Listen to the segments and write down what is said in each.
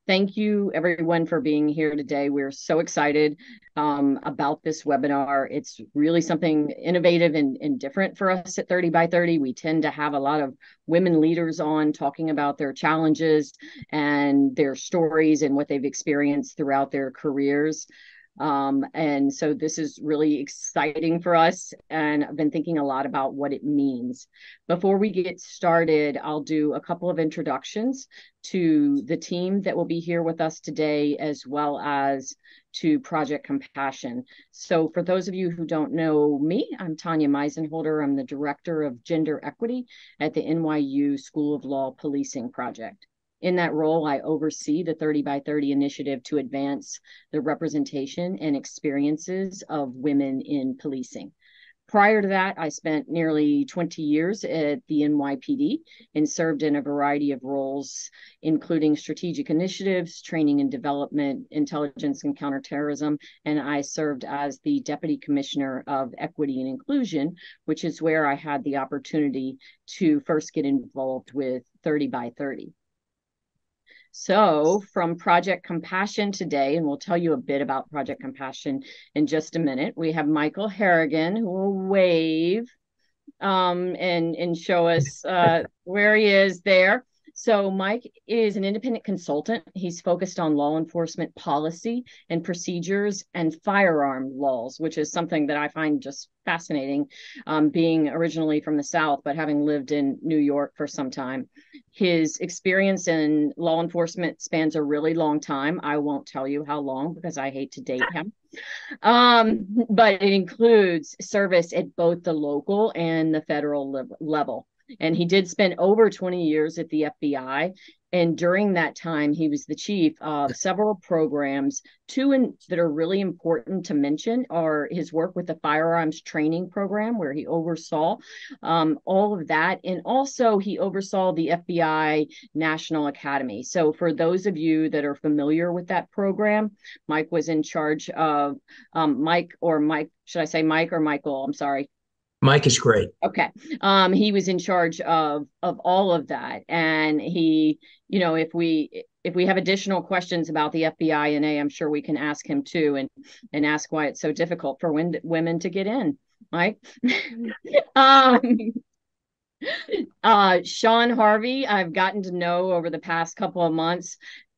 Thank you, everyone, for being here today. We're so excited about this webinar. It's really something innovative and different for us at 30 by 30. We tend to have a lot of women leaders on talking about their challenges and their stories and what they've experienced throughout their careers. And so this is really exciting for us, and I've been thinking a lot about what it means. Before we get started, I'll do a couple of introductions to the team that will be here with us today, as well as to Project Compassion. So for those of you who don't know me, I'm Tanya Meisenholder. I'm the Director of Gender Equity at the NYU School of Law Policing Project. In that role, I oversee the 30 by 30 initiative to advance the representation and experiences of women in policing. Prior to that, I spent nearly 20 years at the NYPD and served in a variety of roles, including strategic initiatives, training and development, intelligence and counterterrorism, and I served as the Deputy Commissioner of Equity and Inclusion, which is where I had the opportunity to first get involved with 30 by 30. So from Project Compassion today, and we'll tell you a bit about Project Compassion in just a minute, we have Michael Harrigan, who will wave and show us where he is there. So Mike is an independent consultant. He's focused on law enforcement policy and procedures and firearm laws, which is something that I find just fascinating, being originally from the South, but having lived in New York for some time. His experience in law enforcement spans a really long time. I won't tell you how long because I hate to date him. But it includes service at both the local and the federal level. And he did spend over 20 years at the FBI. And during that time, he was the chief of several programs. That are really important to mention are his work with the firearms training program, where he oversaw all of that. And also he oversaw the FBI National Academy. So for those of you that are familiar with that program, Mike was in charge of should I say Mike or Michael? I'm sorry. Mike is great. Okay. He was in charge of all of that. And he, if we have additional questions about the FBI and I'm sure we can ask him too, and ask why it's so difficult for women to get in. Mike. um, Sean Harvey, I've gotten to know over the past couple of months.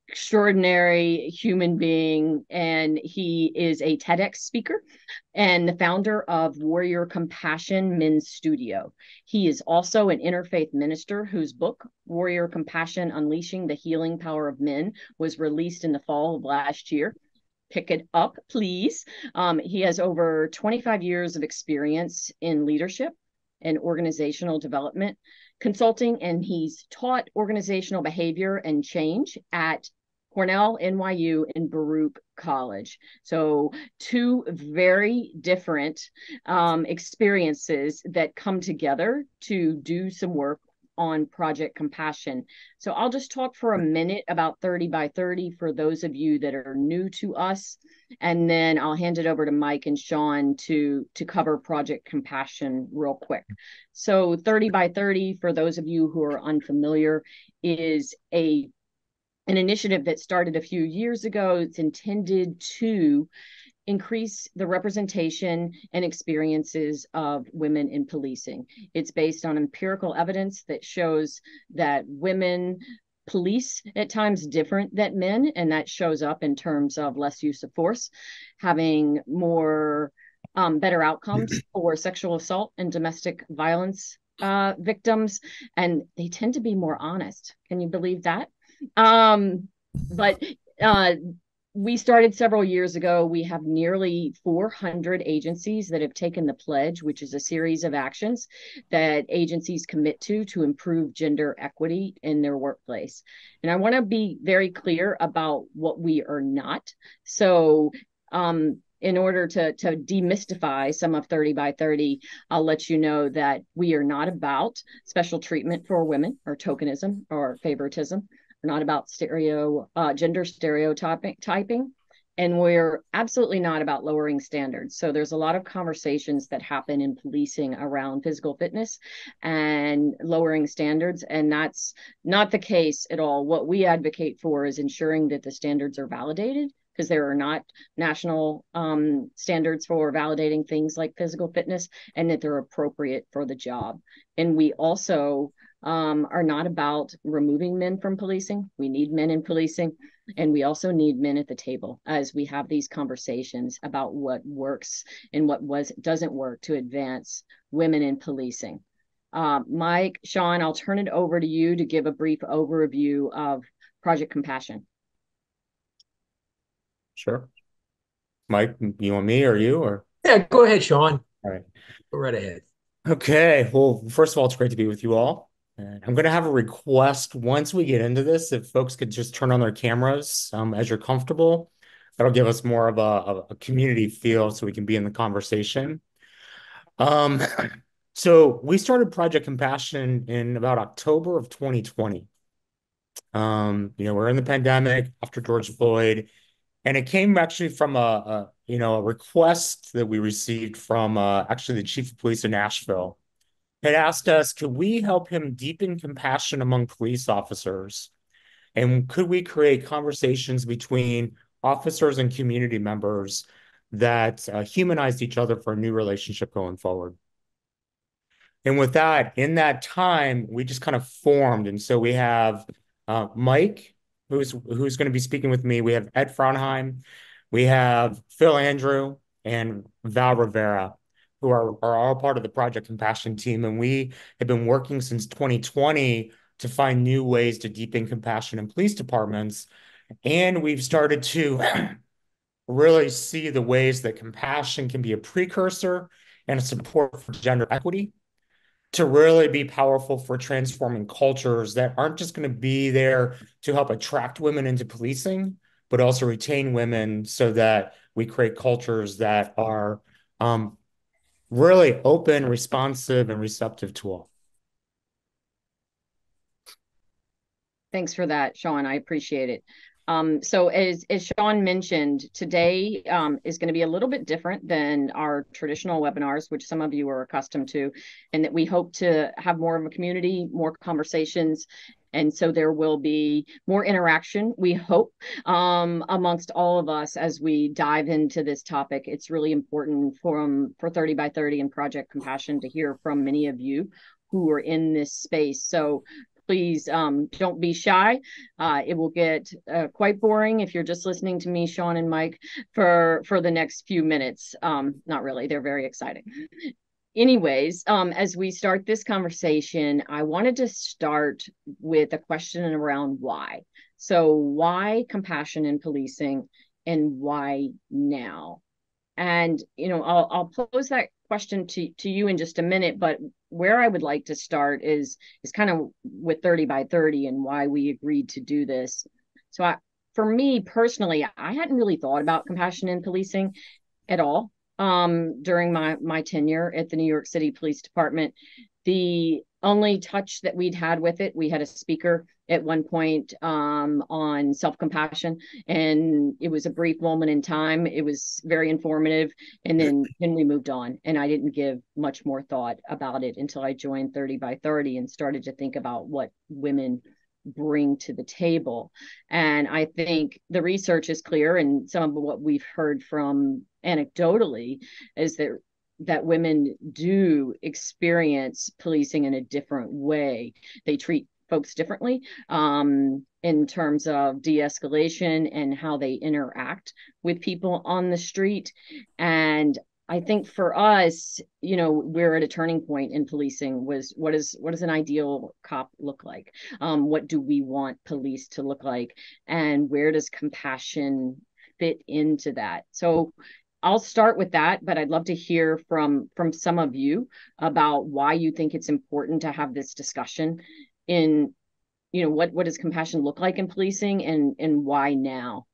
Extraordinary human being, and he is a TEDx speaker and the founder of Warrior Compassion Men's Studio. He is also an interfaith minister whose book, Warrior Compassion: Unleashing the Healing Power of Men, was released in the fall of last year. Pick it up, please. He has over 25 years of experience in leadership and organizational development consulting, and he's taught organizational behavior and change at Cornell, NYU, and Baruch College. So two very different experiences that come together to do some work on Project Compassion. So I'll just talk for a minute about 30 by 30 for those of you that are new to us, and then I'll hand it over to Mike and Sean to cover Project Compassion real quick. So 30 by 30, for those of you who are unfamiliar, is an initiative that started a few years ago. It's intended to increase the representation and experiences of women in policing. It's based on empirical evidence that shows that women police at times different than men, and that shows up in terms of less use of force, having more better outcomes for sexual assault and domestic violence victims, and they tend to be more honest. Can you believe that? But we started several years ago. We have nearly 400 agencies that have taken the pledge, which is a series of actions that agencies commit to improve gender equity in their workplace. And I want to be very clear about what we are not. So in order to demystify some of 30 by 30, I'll let you know that we are not about special treatment for women or tokenism or favoritism. We're not about gender stereotyping. And we're absolutely not about lowering standards. So there's a lot of conversations that happen in policing around physical fitness and lowering standards. And that's not the case at all. What we advocate for is ensuring that the standards are validated, because there are not national standards for validating things like physical fitness, and that they're appropriate for the job. And we also are not about removing men from policing. We need men in policing, and we also need men at the table as we have these conversations about what works and what doesn't work to advance women in policing. Mike, Sean, I'll turn it over to you to give a brief overview of Project Compassion. Sure. Mike, you want me or you or? Yeah, go ahead, Sean. All right. Go right ahead. Okay. Well, first of all, it's great to be with you all. And I'm going to have a request once we get into this. If folks could just turn on their cameras as you're comfortable, that'll give us more of a community feel so we can be in the conversation. Um, so we started Project Compassion in about October of 2020. We're in the pandemic after George Floyd. And it came actually from a request that we received from actually the chief of police in Nashville. Had asked us, could we help him deepen compassion among police officers? And could we create conversations between officers and community members that humanized each other for a new relationship going forward? And with that, in that time, we just kind of formed. And so we have Mike, who's going to be speaking with me. We have Ed Frauenheim. We have Phil Andrew and Val Rivera, who are all part of the Project Compassion team. And we have been working since 2020 to find new ways to deepen compassion in police departments. And we've started to really see the ways that compassion can be a precursor and a support for gender equity to really be powerful for transforming cultures that aren't just going to be there to help attract women into policing, but also retain women so that we create cultures that are really open, responsive, and receptive to all. Thanks for that, Sean. I appreciate it. So as Sean mentioned, today is going to be a little bit different than our traditional webinars, which some of you are accustomed to, and that we hope to have more of a community, more conversations. And so there will be more interaction, we hope, amongst all of us as we dive into this topic. It's really important for 30 by 30 and Project Compassion to hear from many of you who are in this space. So please don't be shy. It will get quite boring if you're just listening to me, Sean and Mike, for the next few minutes. Not really, they're very exciting. Anyways, as we start this conversation, I wanted to start with a question around why. So why compassion in policing, and why now? And I'll pose that question to you in just a minute, but where I would like to start is kind of with 30 by 30 and why we agreed to do this. So for me personally, I hadn't really thought about compassion in policing at all during my tenure at the New York City Police Department. The only touch that we'd had with it, we had a speaker at one point on self-compassion, and it was a brief moment in time. It was very informative, and then we moved on, and I didn't give much more thought about it until I joined 30 by 30 and started to think about what women bring to the table. And I think the research is clear, and some of what we've heard from anecdotally is that women do experience policing in a different way. They treat folks differently in terms of de-escalation and how they interact with people on the street. And I think for us, we're at a turning point in policing. Was what does an ideal cop look like? What do we want police to look like? And where does compassion fit into that? So I'll start with that, but I'd love to hear from some of you about why you think it's important to have this discussion in, what does compassion look like in policing, and why now?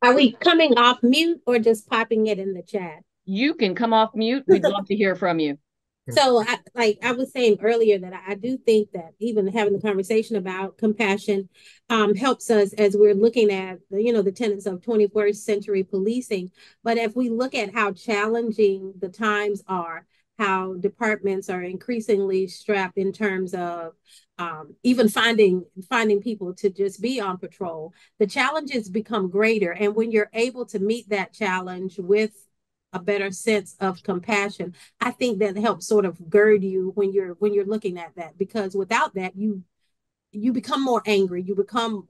Are we coming off mute or just popping it in the chat? You can come off mute. We'd love to hear from you. So, I was saying earlier that I do think that even having the conversation about compassion helps us as we're looking at the tenets of 21st century policing. But if we look at how challenging the times are, how departments are increasingly strapped in terms of even finding people to just be on patrol, the challenges become greater. And when you're able to meet that challenge with a better sense of compassion, I think that helps sort of gird you when you're looking at that, because without that you become more angry, you become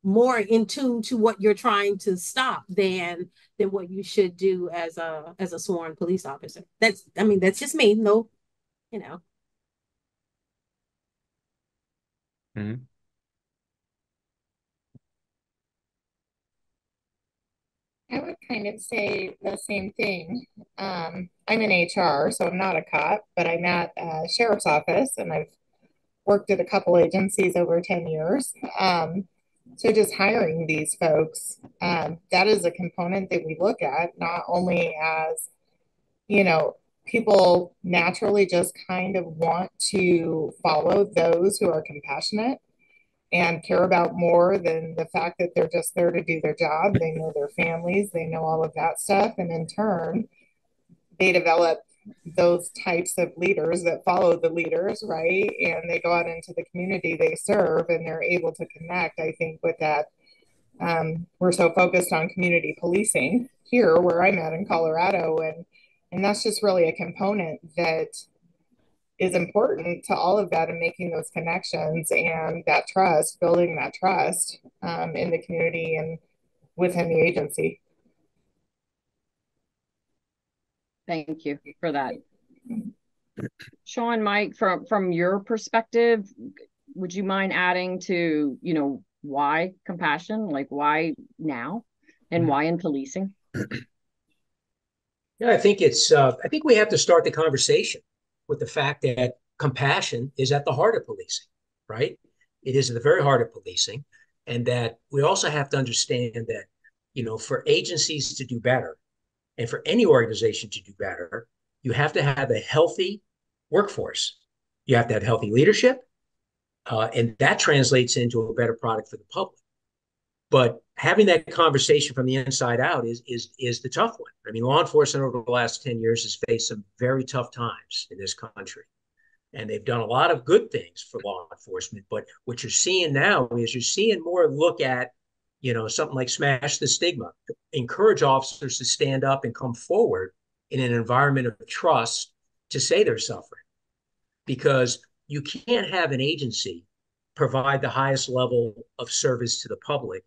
more in tune to what you're trying to stop than what you should do as a sworn police officer. That's just me. No, you know. Mhm. I would kind of say the same thing. I'm in HR, so I'm not a cop, but I'm at a sheriff's office and I've worked at a couple agencies over 10 years. So just hiring these folks, that is a component that we look at, not only as, you know, people naturally just kind of want to follow those who are compassionate and care about more than the fact that they're just there to do their job. They know their families, they know all of that stuff. And in turn, they develop those types of leaders that follow the leaders, right? And they go out into the community they serve and they're able to connect, I think, with that. We're so focused on community policing here where I'm at in Colorado. And that's just really a component that is important to all of that and making those connections and that trust, building that trust in the community and within the agency. Thank you for that. Sean, Mike, from your perspective, would you mind adding to, why compassion, like why now and why in policing? Yeah, I think I think we have to start the conversation with the fact that compassion is at the heart of policing, right? It is at the very heart of policing. And that we also have to understand that, for agencies to do better and for any organization to do better, you have to have a healthy workforce. You have to have healthy leadership, and that translates into a better product for the public. But having that conversation from the inside out is the tough one. I mean, law enforcement over the last 10 years has faced some very tough times in this country. And they've done a lot of good things for law enforcement. But what you're seeing now is you're seeing more look at, something like smash the stigma, encourage officers to stand up and come forward in an environment of trust to say they're suffering. Because you can't have an agency provide the highest level of service to the public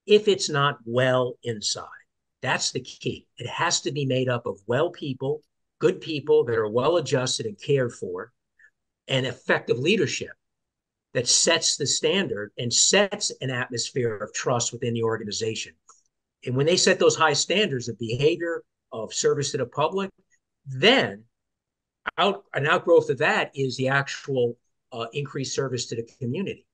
if it's not well inside. That's the key. It has to be made up of well people, good people that are well adjusted and cared for, and effective leadership that sets the standard and sets an atmosphere of trust within the organization. And when they set those high standards of behavior, of service to the public, then an outgrowth of that is the actual increased service to the community.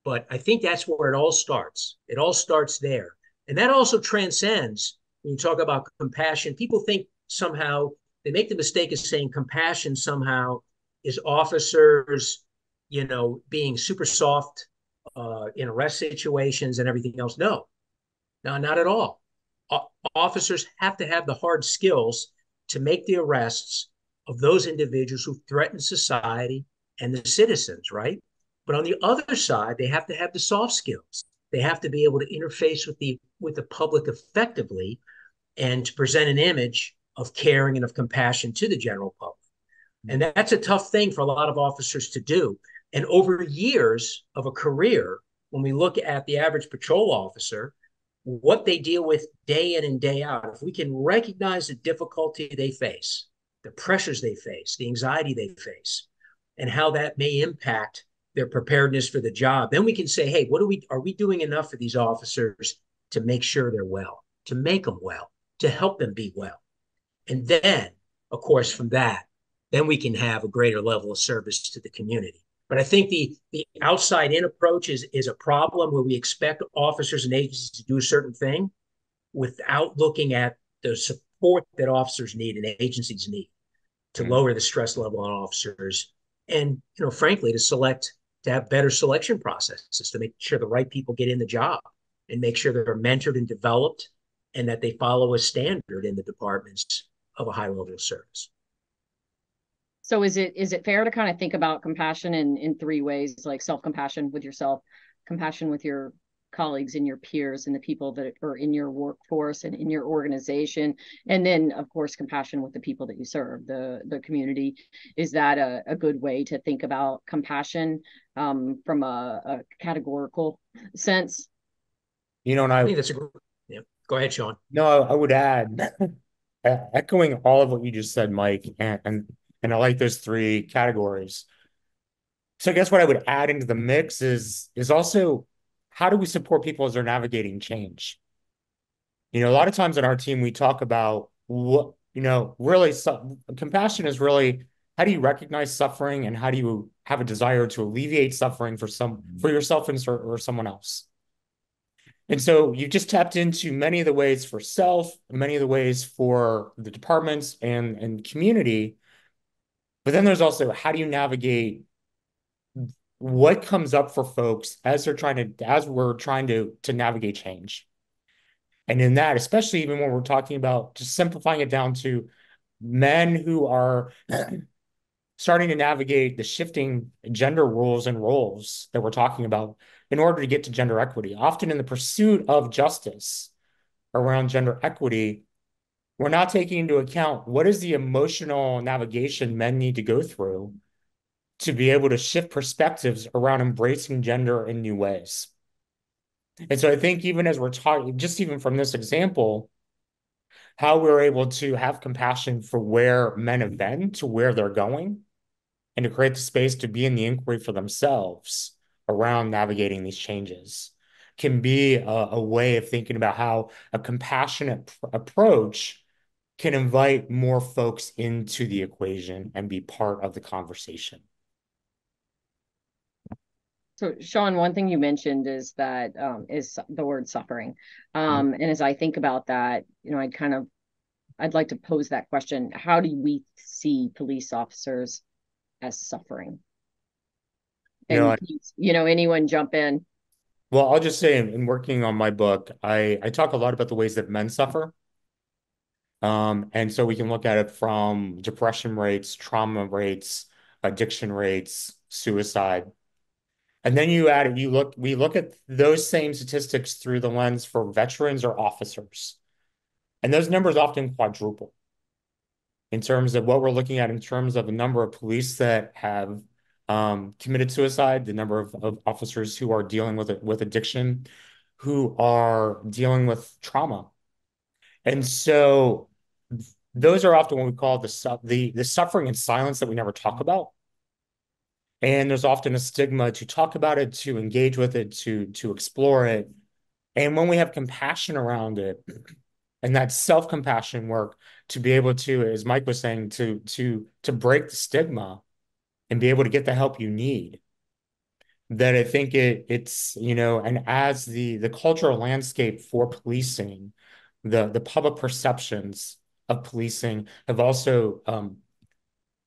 But I think that's where it all starts. It all starts there. And that also transcends when you talk about compassion. People think somehow they make the mistake of saying compassion somehow is officers, being super soft in arrest situations and everything else. No, not at all. Officers have to have the hard skills to make the arrests of those individuals who threaten society and the citizens, right? But on the other side, they have to have the soft skills. They have to be able to interface with the public effectively and to present an image of caring and of compassion to the general public. And that's a tough thing for a lot of officers to do. And over years of a career, when we look at the average patrol officer, what they deal with day in and day out, if we can recognize the difficulty they face, the pressures they face, the anxiety they face, and how that may impact their preparedness for the job, then we can say, hey, are we doing enough for these officers to make sure they're well, to make them well, to help them be well? And then, of course, from that, then we can have a greater level of service to the community. But I think the outside in approach is a problem where we expect officers and agencies to do a certain thing without looking at the support that officers need and agencies need. to lower the stress level on officers, and frankly, to have better selection processes to make sure the right people get in the job and make sure they're mentored and developed and that they follow a standard in the departments of a high level of service. So is it fair to kind of think about compassion in three ways, like self-compassion with yourself, compassion with your colleagues and your peers and the people that are in your workforce and in your organization, and then of course compassion with the people that you serve, the community? Is that a good way to think about compassion from a categorical sense? And I think that's a good. Yeah. Go ahead, Sean. no, I would add, echoing all of what you just said, Mike, and I like those three categories. So I guess what I would add into the mix is also how do we support people as they're navigating change? A lot of times on our team we talk about what, really compassion is really how do you recognize suffering and how do you have a desire to alleviate suffering for yourself or someone else. And so you've just tapped into many of the ways for self, many of the ways for the departments and community. But then there's also how do you navigate what comes up for folks as we're trying to navigate change. And in that, especially even when we're talking about just simplifying it down to men who are starting to navigate the shifting gender rules and roles that we're talking about in order to get to gender equity. Often in the pursuit of justice around gender equity, we're not taking into account what is the emotional navigation men need to go through to be able to shift perspectives around embracing gender in new ways. And so I think even as we're talking, just even from this example, how we're able to have compassion for where men have been to where they're going and to create the space to be in the inquiry for themselves around navigating these changes can be a way of thinking about how a compassionate approach can invite more folks into the equation and be part of the conversation. So, Sean, one thing you mentioned is that is the word suffering. And as I think about that, I'd like to pose that question. How do we see police officers as suffering? And, anyone jump in? Well, I'll just say in working on my book, I talk a lot about the ways that men suffer. And so we can look at it from depression rates, trauma rates, addiction rates, suicide. And then we look at those same statistics through the lens for veterans or officers. And those numbers often quadruple in terms of what we're looking at in terms of the number of police that have committed suicide, the number of officers who are dealing with addiction, who are dealing with trauma. And so those are often what we call the suffering and silence that we never talk about. And there's often a stigma to talk about it, to engage with it, to explore it. And when we have compassion around it, and that self-compassion work to be able to, as Mike was saying, to break the stigma and be able to get the help you need, that I think it's, and as the cultural landscape for policing, the public perceptions of policing have also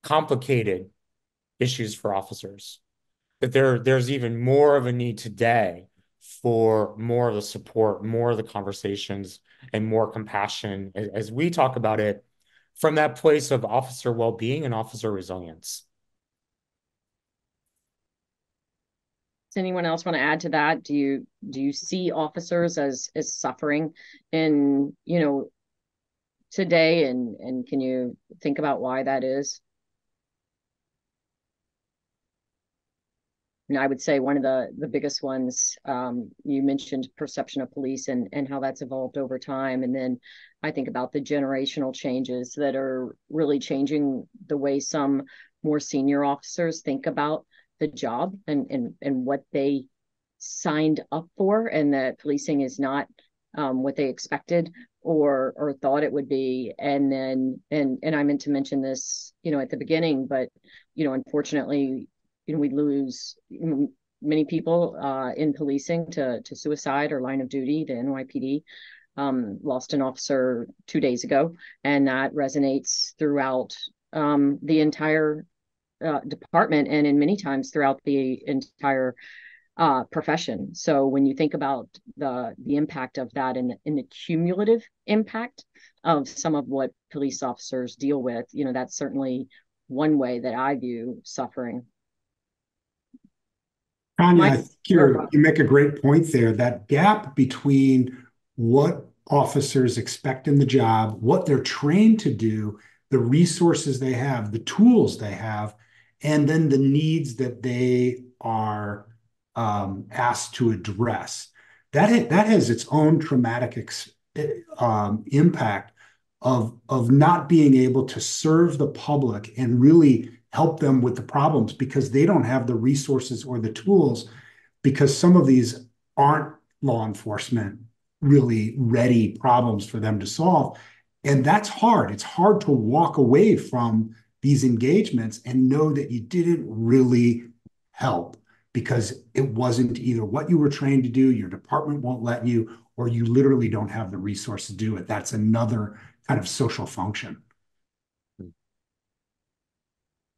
complicated issues for officers. That there's even more of a need today for more of the support, more of the conversations, and more compassion as we talk about it from that place of officer well-being and officer resilience. Does anyone else want to add to that? Do you see officers as suffering in, today, and can you think about why that is? And I would say one of the biggest ones, you mentioned perception of police and how that's evolved over time. And then I think about the generational changes that are really changing the way some more senior officers think about the job and what they signed up for, and that policing is not what they expected or thought it would be. And then I meant to mention this, at the beginning, but unfortunately, we lose many people in policing to suicide or line of duty. The NYPD lost an officer 2 days ago, and that resonates throughout the entire department, and in many times throughout the entire profession. So when you think about the impact of that and in the cumulative impact of some of what police officers deal with, that's certainly one way that I view suffering. Tanya, I think you make a great point there. That gap between what officers expect in the job, what they're trained to do, the resources they have, the tools they have, and then the needs that they are asked to address. That has its own traumatic impact of not being able to serve the public and really help them with the problems because they don't have the resources or the tools, because some of these aren't law enforcement really ready problems for them to solve. And that's hard. It's hard to walk away from these engagements and know that you didn't really help because it wasn't either what you were trained to do, your department won't let you, or you literally don't have the resources to do it. That's another kind of social function.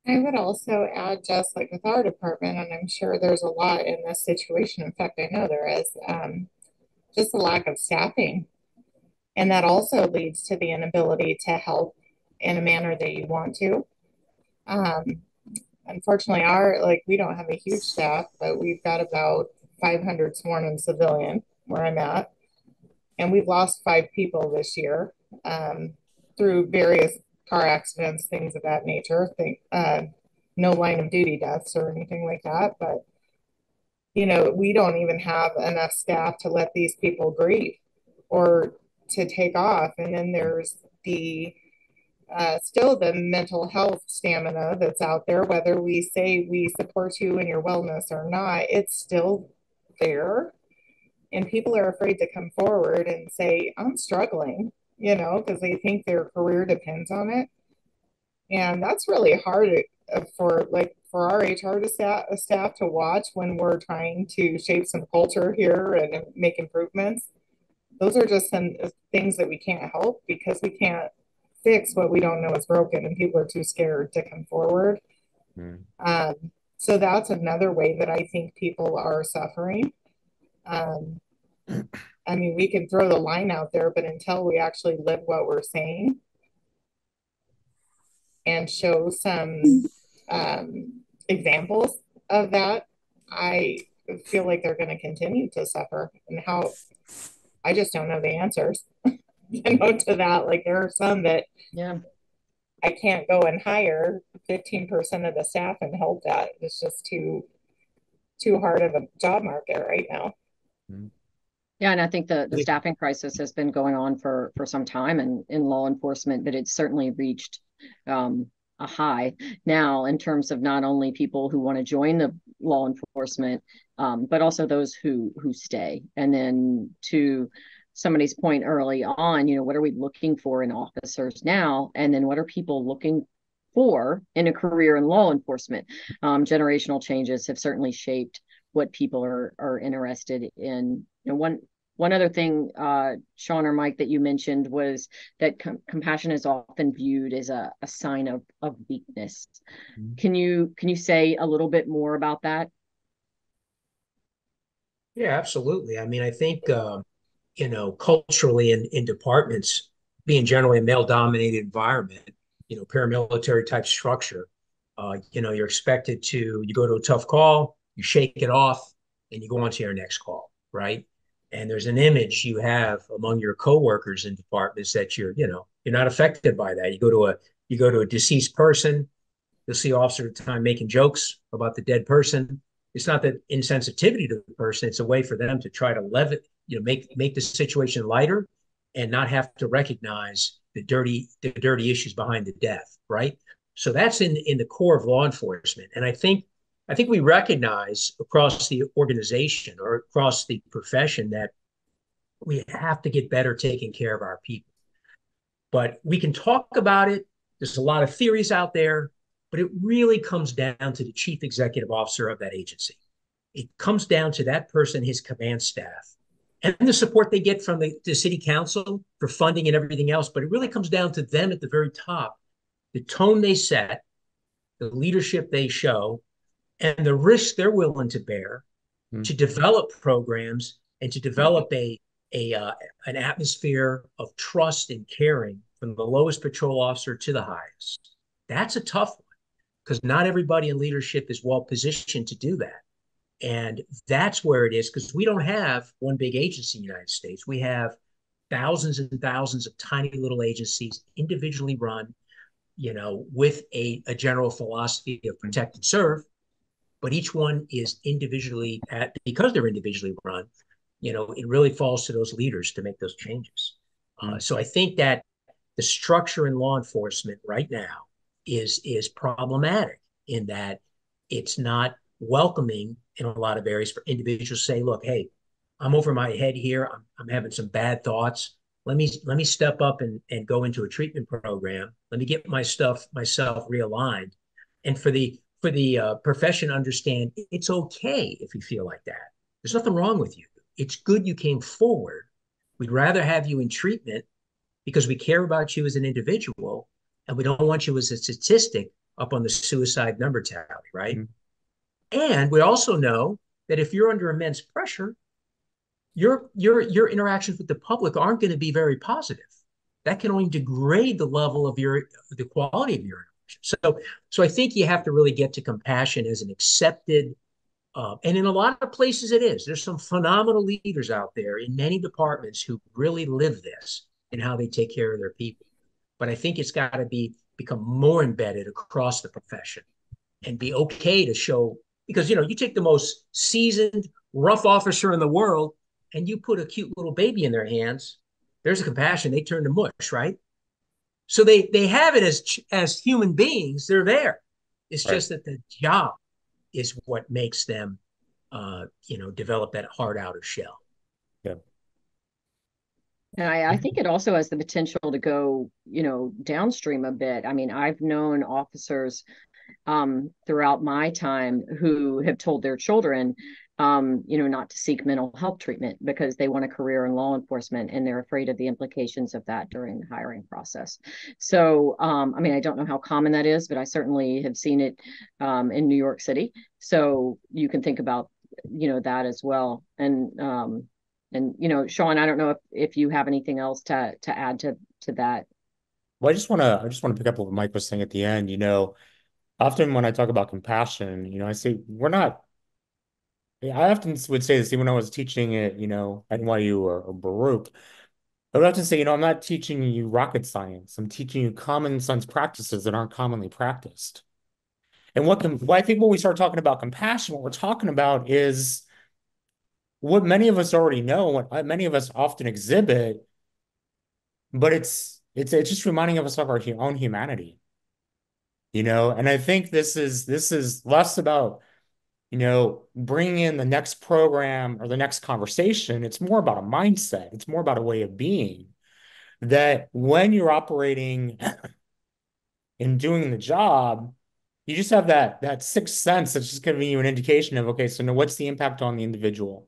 I would also add, just like with our department, and I'm sure there's a lot in this situation. In fact, I know there is, just a lack of staffing. And that also leads to the inability to help in a manner that you want to. Unfortunately, we don't have a huge staff, but we've got about 500 sworn in civilian where I'm at. And we've lost 5 people this year through various car accidents, things of that nature. No line of duty deaths or anything like that. But, we don't even have enough staff to let these people grieve or to take off. And then there's still the mental health stamina that's out there, whether we say we support you in your wellness or not, it's still there. And people are afraid to come forward and say, I'm struggling, because they think their career depends on it. And that's really hard for our HR staff to watch when we're trying to shape some culture here and make improvements. Those are just some things that we can't help because we can't fix what we don't know is broken, and people are too scared to come forward. So that's another way that I think people are suffering. We can throw the line out there, but until we actually live what we're saying and show some examples of that, I feel like they're going to continue to suffer. And how, I just don't know the answers to that. Like, there are some that I can't go and hire 15% of the staff and help that. It's just too hard of a job market right now. Yeah, and I think the staffing crisis has been going on for some time in law enforcement, but it's certainly reached a high now in terms of not only people who want to join the law enforcement, but also those who stay. And then to somebody's point early on, what are we looking for in officers now? And then what are people looking for in a career in law enforcement? Generational changes have certainly shaped what people are interested in. One other thing, Sean or Mike, that you mentioned was that compassion is often viewed as a sign of weakness. Can you say a little bit more about that? Yeah, absolutely. I think culturally in departments, being generally a male-dominated environment, paramilitary type structure, you're expected to, you go to a tough call, you shake it off, and you go on to your next call, right? And there's an image you have among your coworkers in departments that you're not affected by that. You go to a deceased person, you'll see officers at the time making jokes about the dead person. It's not that insensitivity to the person; it's a way for them to try to make the situation lighter and not have to recognize the dirty issues behind the death, right? So that's in the core of law enforcement, and I think we recognize across the organization or across the profession that we have to get better taking care of our people. But we can talk about it. There's a lot of theories out there, but it really comes down to the chief executive officer of that agency. It comes down to that person, his command staff, and the support they get from the city council for funding and everything else. But it really comes down to them at the very top the tone they set, the leadership they show, and the risk they're willing to bear to develop programs and to develop an atmosphere of trust and caring from the lowest patrol officer to the highest. That's a tough one because not everybody in leadership is well positioned to do that. And that's where it is, because we don't have one big agency in the United States. We have thousands and thousands of tiny little agencies individually run, with a general philosophy of protect and serve. But each one is individually, because they're individually run, it really falls to those leaders to make those changes. So I think that the structure in law enforcement right now is problematic in that it's not welcoming in a lot of areas for individuals to say, look, hey, I'm over my head here. I'm having some bad thoughts. Let me step up and go into a treatment program. Let me get myself realigned. And for the profession, understand it's okay if you feel like that. There's nothing wrong with you. It's good you came forward. We'd rather have you in treatment because we care about you as an individual, and we don't want you as a statistic up on the suicide number tally, right? And we also know that if you're under immense pressure, your interactions with the public aren't going to be very positive. That can only degrade the level of the quality of your interaction. So I think you have to really get to compassion as an accepted, and in a lot of places it is. There's some phenomenal leaders out there in many departments who really live this in how they take care of their people. But I think it's got to become more embedded across the profession and be okay to show, because you take the most seasoned, rough officer in the world and you put a cute little baby in their hands, there's a compassion, they turn to mush, right? So they have it as human beings, they're there. It's right. Just that the job is what makes them develop that hard outer shell. Yeah. And I think it also has the potential to go, downstream a bit. I mean, I've known officers throughout my time who have told their children, not to seek mental health treatment because they want a career in law enforcement and they're afraid of the implications of that during the hiring process. So, I don't know how common that is, but I certainly have seen it in New York City. So you can think about, that as well. And Sean, I don't know if you have anything else to add to that. Well, I just want to pick up what Mike was saying at the end. Often when I talk about compassion, I say I often would say this even when I was teaching at, NYU or Baruch. I would often say, I'm not teaching you rocket science. I'm teaching you common sense practices that aren't commonly practiced. And I think when we start talking about compassion, what we're talking about is what many of us already know, what many of us often exhibit, but it's just reminding us of our own humanity. And I think this is less about, bringing in the next program or the next conversation. It's more about a mindset. It's more about a way of being that when you're operating and doing the job, you just have that sixth sense that's just giving you an indication of, okay, so now what's the impact on the individual?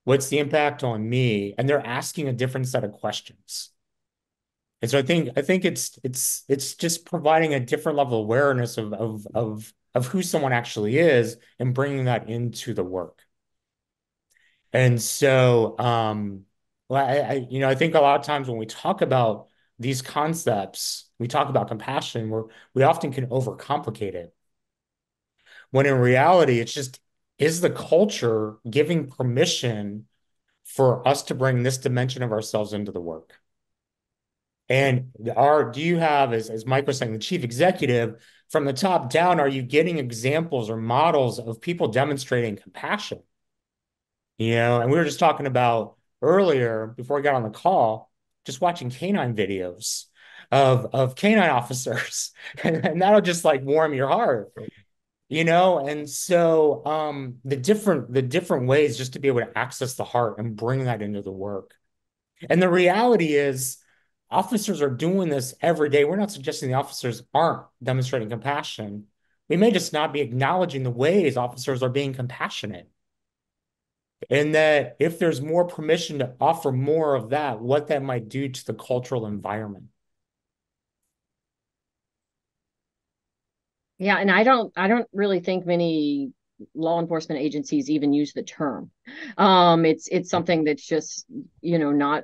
What's the impact on me? And they're asking a different set of questions. And so I think it's just providing a different level of awareness of who someone actually is and bringing that into the work. And so, I think a lot of times when we talk about these concepts, we talk about compassion, we often can overcomplicate it. When in reality, it's just, is the culture giving permission for us to bring this dimension of ourselves into the work? And do you have, as Mike was saying, the chief executive, from the top down, are you getting examples or models of people demonstrating compassion? And we were just talking about earlier, before we got on the call, just watching canine videos of canine officers, and that'll just like warm your heart. And so the different ways just to be able to access the heart and bring that into the work. And the reality is, officers are doing this every day. We're not suggesting the officers aren't demonstrating compassion. We may just not be acknowledging the ways officers are being compassionate. And that if there's more permission to offer more of that, what that might do to the cultural environment. Yeah, and I don't really think many law enforcement agencies even use the term. It's something that's just, not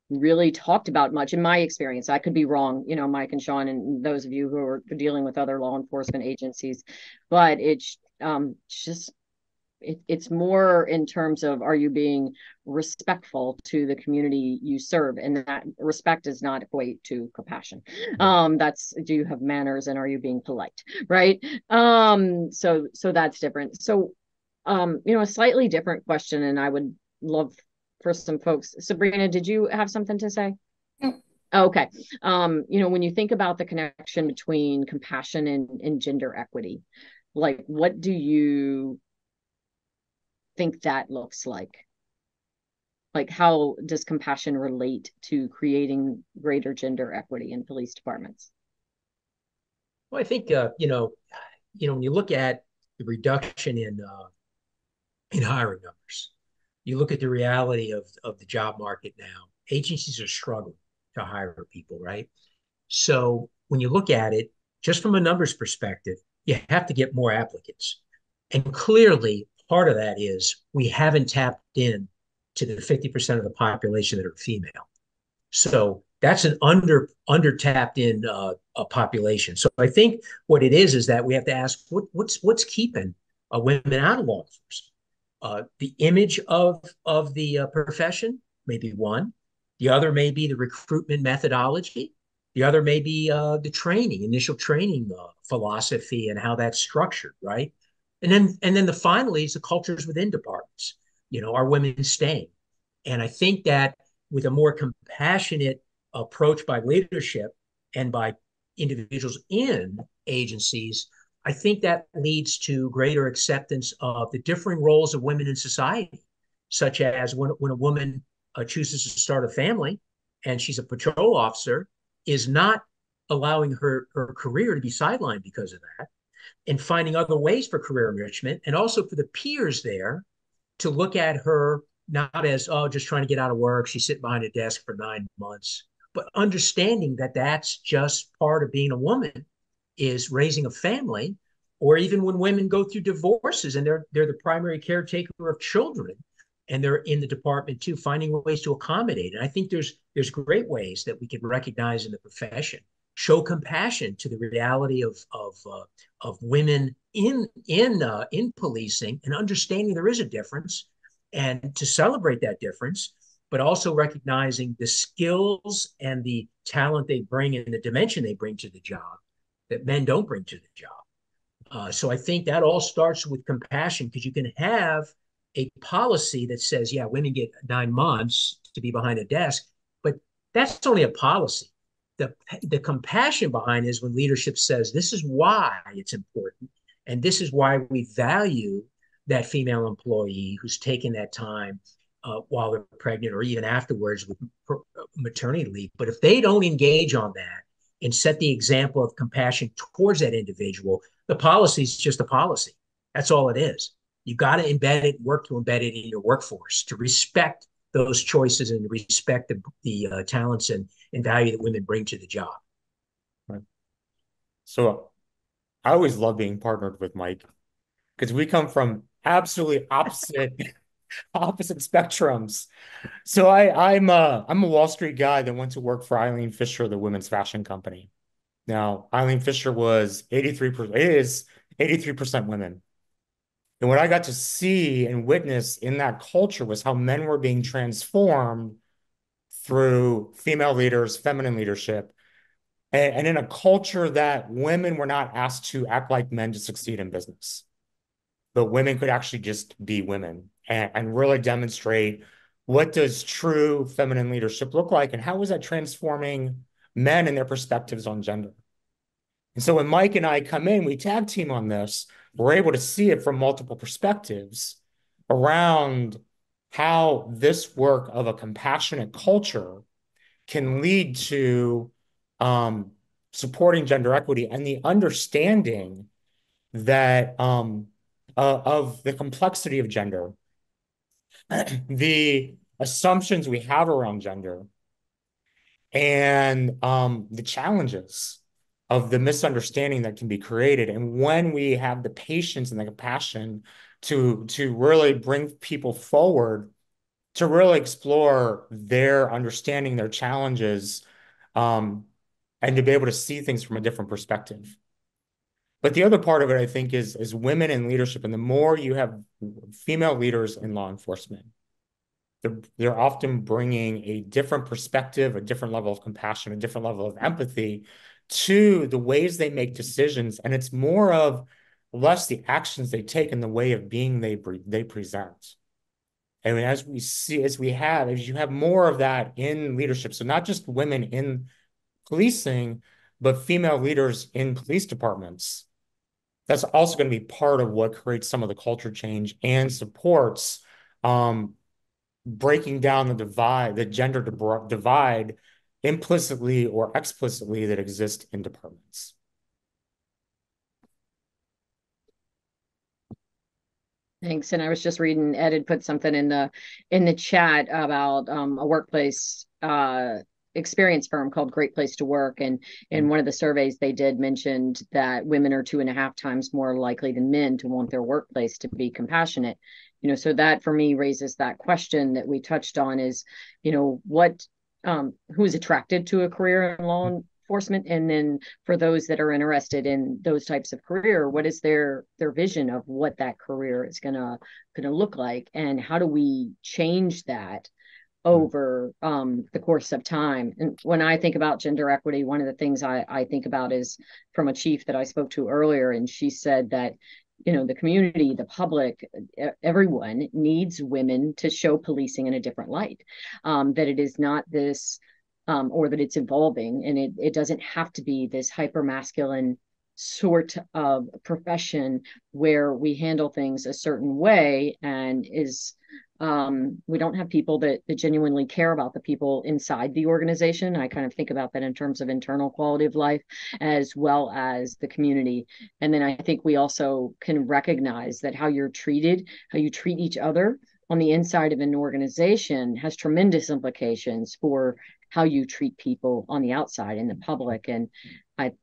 really talked about much in my experience. I could be wrong, Mike and Sean and those of you who are dealing with other law enforcement agencies, but it's just it's more in terms of, are you being respectful to the community you serve, and that respect does not equate to compassion. That's, do you have manners, and are you being polite, right? So that's different. So a slightly different question, and I would love for some folks. Sabrina, did you have something to say? Okay. When you think about the connection between compassion and gender equity, like, what do you think that looks like? Like, how does compassion relate to creating greater gender equity in police departments? Well, I think when you look at the reduction in hiring numbers, you look at the reality of the job market now. Agencies are struggling to hire people, right? So when you look at it, just from a numbers perspective, you have to get more applicants. And clearly, part of that is we haven't tapped in to the 50% of the population that are female. So that's an under tapped in a population. So I think what it is that we have to ask what's keeping women out of law enforcement. The image of the profession may be one. The other may be the recruitment methodology. The other may be the initial training philosophy and how that's structured, right? And then the finally is the cultures within departments. Are women staying? And I think that with a more compassionate approach by leadership and by individuals in agencies, I think that leads to greater acceptance of the differing roles of women in society, such as when a woman chooses to start a family and she's a patrol officer, is not allowing her career to be sidelined because of that, and finding other ways for career enrichment, and also for the peers there to look at her not as, oh, just trying to get out of work. She's sitting behind a desk for 9 months, but understanding that that's just part of being a woman, is raising a family, or even when women go through divorces and they're the primary caretaker of children and they're in the department too, finding ways to accommodate. And I think there's great ways that we can recognize in the profession, show compassion to the reality of women in policing, and understanding there is a difference, and to celebrate that difference, but also recognizing the skills and the talent they bring and the dimension they bring to the job that men don't bring to the job. So I think that all starts with compassion, because you can have a policy that says, yeah, women get 9 months to be behind a desk, but that's only a policy. The compassion behind is when leadership says, this is why it's important, and this is why we value that female employee who's taken that time while they're pregnant or even afterwards with maternity leave. But if they don't engage on that and set the example of compassion towards that individual, the policy is just a policy. That's all it is. You got to embed it, work to embed it in your workforce, to respect those choices and respect the talents and value that women bring to the job. Right. So I always love being partnered with Mike, because we come from absolutely opposite spectrums. So I'm a Wall Street guy that went to work for Eileen Fisher, the women's fashion company. Now, Eileen Fisher was 83%, it is 83% women. And what I got to see and witness in that culture was how men were being transformed through female leaders, feminine leadership, and in a culture that women were not asked to act like men to succeed in business, but women could actually just be women and really demonstrate what does true feminine leadership look like, and how is that transforming men and their perspectives on gender. And so when Mike and I come in, we tag team on this, we're able to see it from multiple perspectives around how this work of a compassionate culture can lead to supporting gender equity and the understanding that of the complexity of gender, the assumptions we have around gender, and the challenges of the misunderstanding that can be created. And when we have the patience and the compassion to really bring people forward, to really explore their understanding, their challenges, and to be able to see things from a different perspective. But the other part of it, I think, is women in leadership. And the more you have female leaders in law enforcement, they're often bringing a different perspective, a different level of compassion, a different level of empathy to the ways they make decisions. And it's more of less the actions they take and the way of being they present. And as you have more of that in leadership, so not just women in policing, but female leaders in police departments, that's also going to be part of what creates some of the culture change and supports breaking down the gender divide implicitly or explicitly that exists in departments. Thanks. And I was just reading, Ed had put something in the chat about a workplace experience firm called Great Place to Work. And in one of the surveys they did mentioned that women are 2.5 times more likely than men to want their workplace to be compassionate. So that for me raises that question that we touched on is, what who is attracted to a career in law enforcement, and then for those that are interested in those types of career, what is their vision of what that career is gonna look like, and how do we change that over the course of time? And when I think about gender equity, one of the things I think about is from a chief that I spoke to earlier, and she said that the community, the public, everyone needs women to show policing in a different light, that it is not this or that it's evolving, and it doesn't have to be this hyper masculine sort of profession where we handle things a certain way, and we don't have people that genuinely care about the people inside the organization. I kind of think about that in terms of internal quality of life as well as the community. And then I think we also can recognize that how you're treated, how you treat each other on the inside of an organization has tremendous implications for how you treat people on the outside in the public. And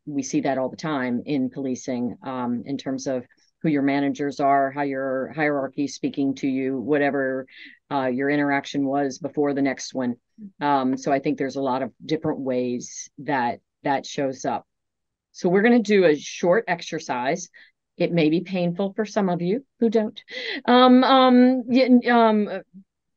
we see that all the time in policing, in terms of who your managers are, how your hierarchy is speaking to you, whatever your interaction was before the next one. So I think there's a lot of different ways that shows up. So we're going to do a short exercise. It may be painful for some of you who don't.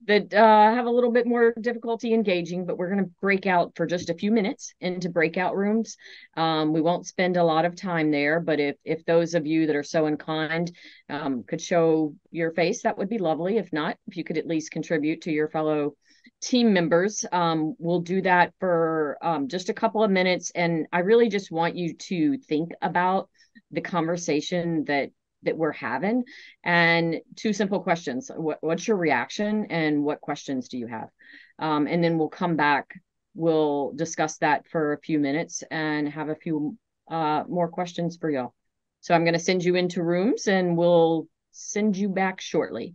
That have a little bit more difficulty engaging, but we're going to break out for just a few minutes into breakout rooms. We won't spend a lot of time there, but if those of you that are so inclined could show your face, that would be lovely. If not, if you could at least contribute to your fellow team members, we'll do that for just a couple of minutes. And I really just want you to think about the conversation that we're having, and 2 simple questions. What's your reaction, and what questions do you have? And then we'll come back, we'll discuss that for a few minutes and have a few more questions for y'all. So I'm going to send you into rooms, and we'll send you back shortly.